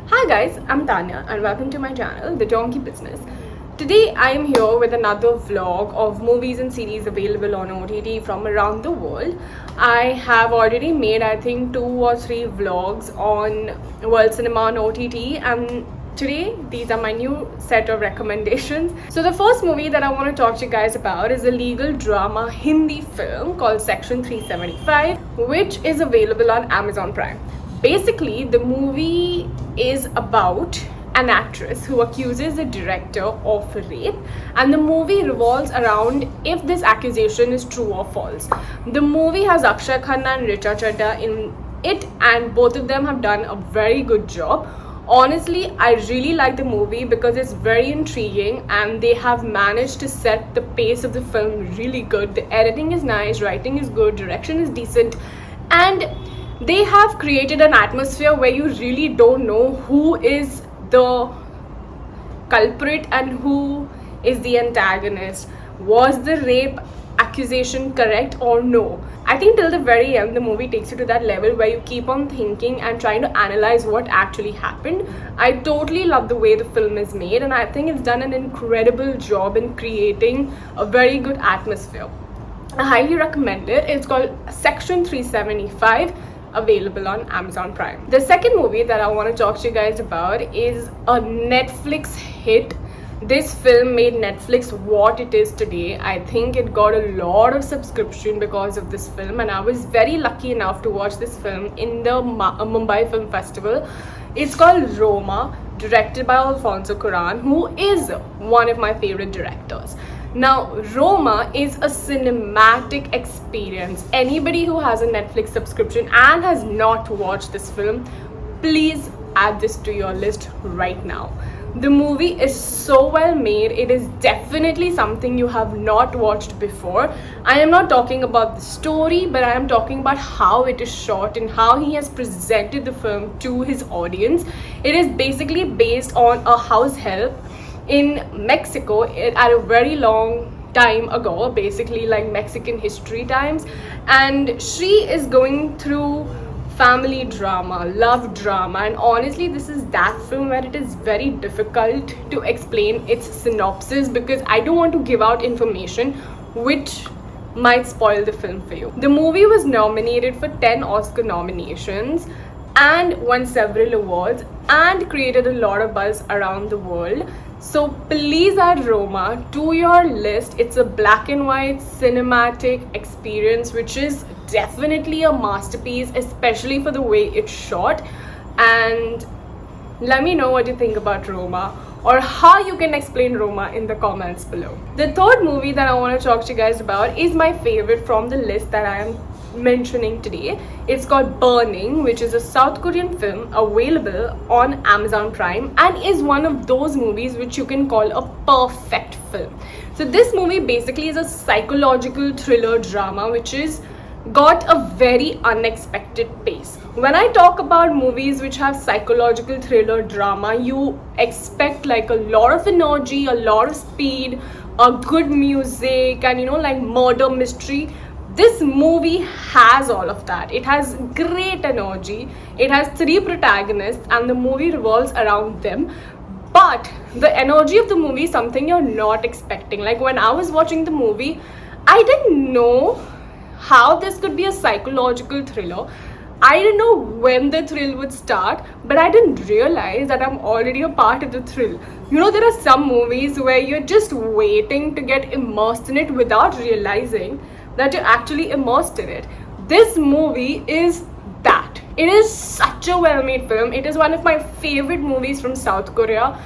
Hi guys, I'm Tanya and welcome to my channel, The Donkey Business. Today I am here with another vlog of movies and series available on OTT from around the world. I have already made I think 2 or 3 vlogs on world cinema on OTT, and today these are my new set of recommendations. So the first movie that I want to talk to you guys about is a legal drama Hindi film called Section 375, which is available on Amazon Prime. Basically, the movie is about an actress who accuses a director of rape, and the movie revolves around if this accusation is true or false. The movie has Akshay Khanna and Richa Chadha in it, and both of them have done a very good job. Honestly, I really like the movie because it's very intriguing and they have managed to set the pace of the film really good. The editing is nice, writing is good, direction is decent, and they have created an atmosphere where you really don't know who is the culprit and who is the antagonist. Was the rape accusation correct or no? I think till the very end the movie takes you to that level where you keep on thinking and trying to analyze what actually happened. I totally love the way the film is made, and I think it's done an incredible job in creating a very good atmosphere. I highly recommend it. It's called Section 375, available on Amazon Prime. The second movie that I want to talk to you guys about is a Netflix hit. This film made Netflix what it is today. I think it got a lot of subscription because of this film, and I was very lucky enough to watch this film in the Mumbai Film Festival. It's called Roma, directed by Alfonso Cuarón, who is one of my favorite directors. Now, Roma is a cinematic experience. Anybody who has a Netflix subscription and has not watched this film, please add this to your list right now. The movie is so well made. It is definitely something you have not watched before. I am not talking about the story, but I am talking about how it is shot and how he has presented the film to his audience. It is basically based on a house help in Mexico at a very long time ago, basically like Mexican history times, and she is going through family drama, love drama, and honestly this is that film where it is very difficult to explain its synopsis because I don't want to give out information which might spoil the film for you. The movie was nominated for 10 Oscar nominations and won several awards and created a lot of buzz around the world. So please add Roma to your list. It's a black and white cinematic experience which is definitely a masterpiece, especially for the way it's shot. And let me know what you think about Roma, or how you can explain Roma in the comments below. The third movie that I want to talk to you guys about is my favorite from the list that I am mentioning today. It's called Burning, which is a South Korean film available on Amazon Prime and is one of those movies which you can call a perfect film. So this movie basically is a psychological thriller drama which is got a very unexpected pace. When I talk about movies which have psychological thriller drama, you expect like a lot of energy, a lot of speed, a good music, and like murder mystery. This movie has all of that. It has great energy. It has 3 protagonists and the movie revolves around them. But the energy of the movie is something you're not expecting. Like when I was watching the movie, I didn't know how this could be a psychological thriller. I didn't know when the thrill would start, but I didn't realize that I'm already a part of the thrill. There are some movies where you're just waiting to get immersed in it without realizing that you're actually immersed in it. This movie is that. It is such a well-made film. It is one of my favorite movies from South Korea,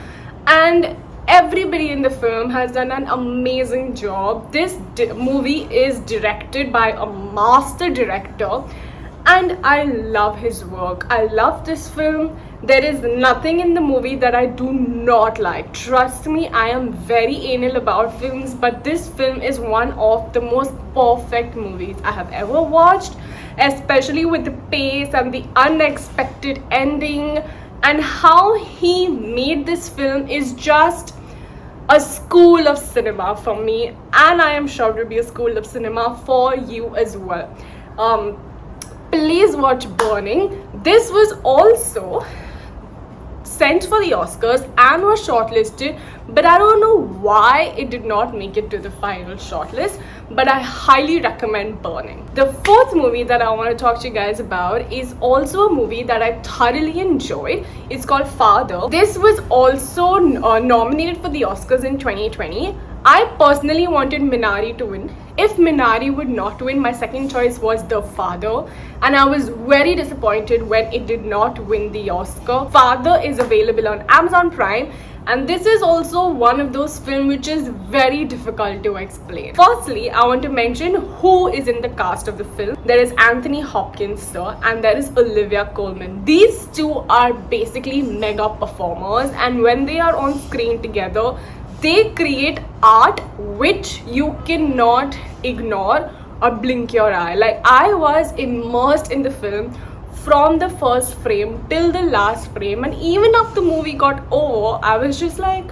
and everybody in the film has done an amazing job. This movie is directed by a master director and I love his work. I love this film. There is nothing in the movie that I do not like. Trust me, I am very anal about films, but this film is one of the most perfect movies I have ever watched, especially with the pace and the unexpected ending, and how he made this film is just a school of cinema for me, and I am sure to be a school of cinema for you as well. Please watch Burning. This was also sent for the Oscars and was shortlisted, but I don't know why it did not make it to the final shortlist. But I highly recommend Burning. The fourth movie that I want to talk to you guys about is also a movie that I thoroughly enjoyed. It's called Father. This was also nominated for the Oscars in 2020. I personally wanted Minari to win. If Minari would not win, my second choice was The Father, and I was very disappointed when it did not win the Oscar. Father is available on Amazon Prime, and this is also one of those films which is very difficult to explain. Firstly, I want to mention who is in the cast of the film. There is Anthony Hopkins, sir, and there is Olivia Colman. These two are basically mega performers, and when they are on screen together, they create art which you cannot ignore or blink your eye. Like, I was immersed in the film from the first frame till the last frame, and even after the movie got over, I was just like,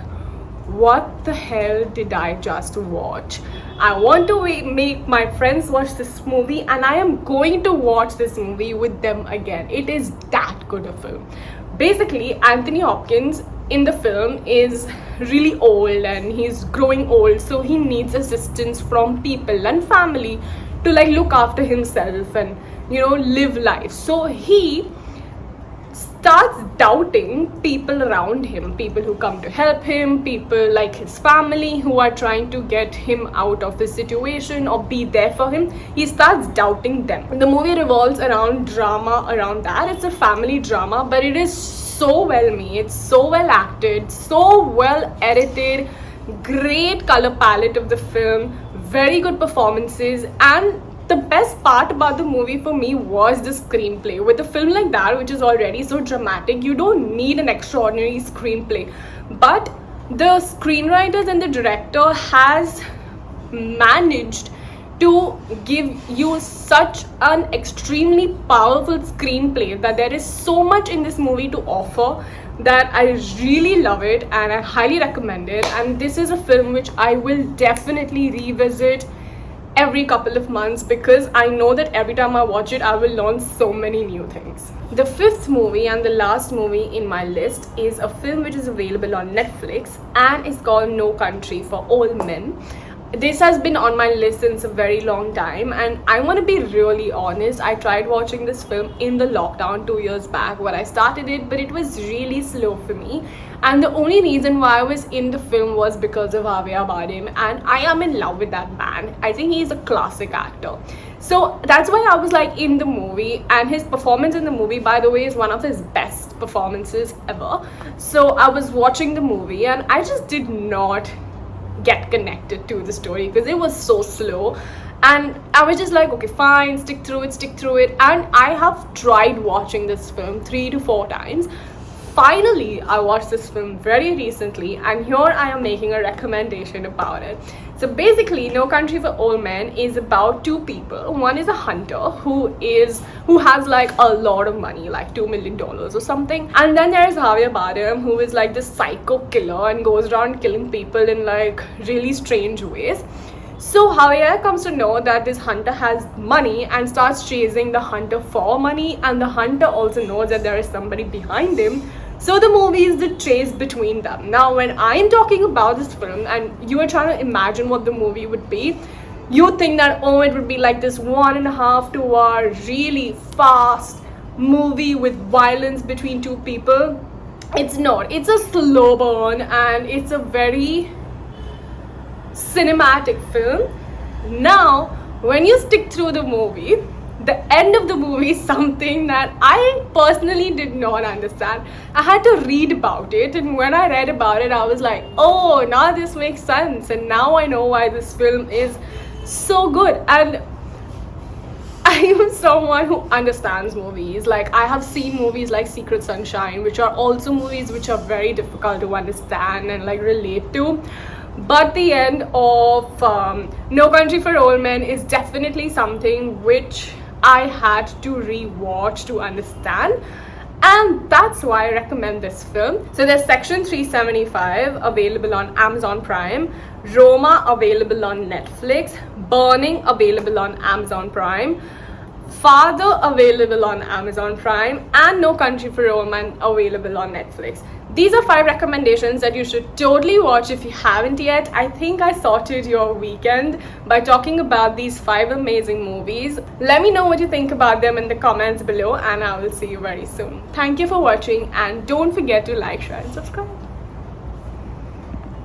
what the hell did I just watch? I want to make my friends watch this movie, and I am going to watch this movie with them again. It is that good a film. Basically, Anthony Hopkins in the film is really old and he's growing old, so he needs assistance from people and family to like look after himself and, you know, live life. So he starts doubting people around him, people who come to help him, people like his family who are trying to get him out of his situation or be there for him. He starts doubting them. The movie revolves around drama around that. It's a family drama, but it is so well made, so well acted, so well edited, great color palette of the film, very good performances. And the best part about the movie for me was the screenplay. With a film like that, which is already so dramatic, you don't need an extraordinary screenplay, but the screenwriters and the director has managed to give you such an extremely powerful screenplay that there is so much in this movie to offer that I really love it and I highly recommend it. And this is a film which I will definitely revisit every couple of months, because I know that every time I watch it, I will learn so many new things. The fifth movie and the last movie in my list is a film which is available on Netflix, and it's called No Country for Old Men. This has been on my list since a very long time, and I want to be really honest. I tried watching this film in the lockdown 2 years back when I started it, but it was really slow for me. And the only reason why I was in the film was because of Javier Bardem, and I am in love with that man. I think he's a classic actor. So that's why I was like in the movie, and his performance in the movie, by the way, is one of his best performances ever. So I was watching the movie and I just did not get connected to the story because it was so slow, and I was just like, okay, fine, stick through it. And I have tried watching this film 3 to 4 times. Finally, I watched this film very recently, and here I am making a recommendation about it. So basically, No Country for Old Men is about two people. One is a hunter who has like a lot of money, like $2 million or something. And then there is Javier Bardem, who is like this psycho killer and goes around killing people in like really strange ways. So Javier comes to know that this hunter has money and starts chasing the hunter for money, and the hunter also knows that there is somebody behind him. So the movie is the chase between them. Now, when I'm talking about this film and you are trying to imagine what the movie would be, you think that, oh, it would be like this 1.5 2 hour really fast movie with violence between two people. It's not. It's a slow burn, and it's a very cinematic film. Now, when you stick through the movie, the end of the movie is something that I personally did not understand. I had to read about it, and when I read about it, I was like, oh, now this makes sense, and now I know why this film is so good. And I am someone who understands movies. Like, I have seen movies like Secret Sunshine, which are also movies which are very difficult to understand and like relate to. But the end of No Country for Old Men is definitely something which I had to rewatch to understand, and that's why I recommend this film. So there's Section 375 available on Amazon Prime, Roma available on Netflix, Burning available on Amazon Prime, Father available on Amazon Prime, and No Country for Old Men available on Netflix. These are 5 recommendations that you should totally watch if you haven't yet. I think I sorted your weekend by talking about these 5 amazing movies. Let me know what you think about them in the comments below, and I will see you very soon. Thank you for watching, and don't forget to like, share and subscribe.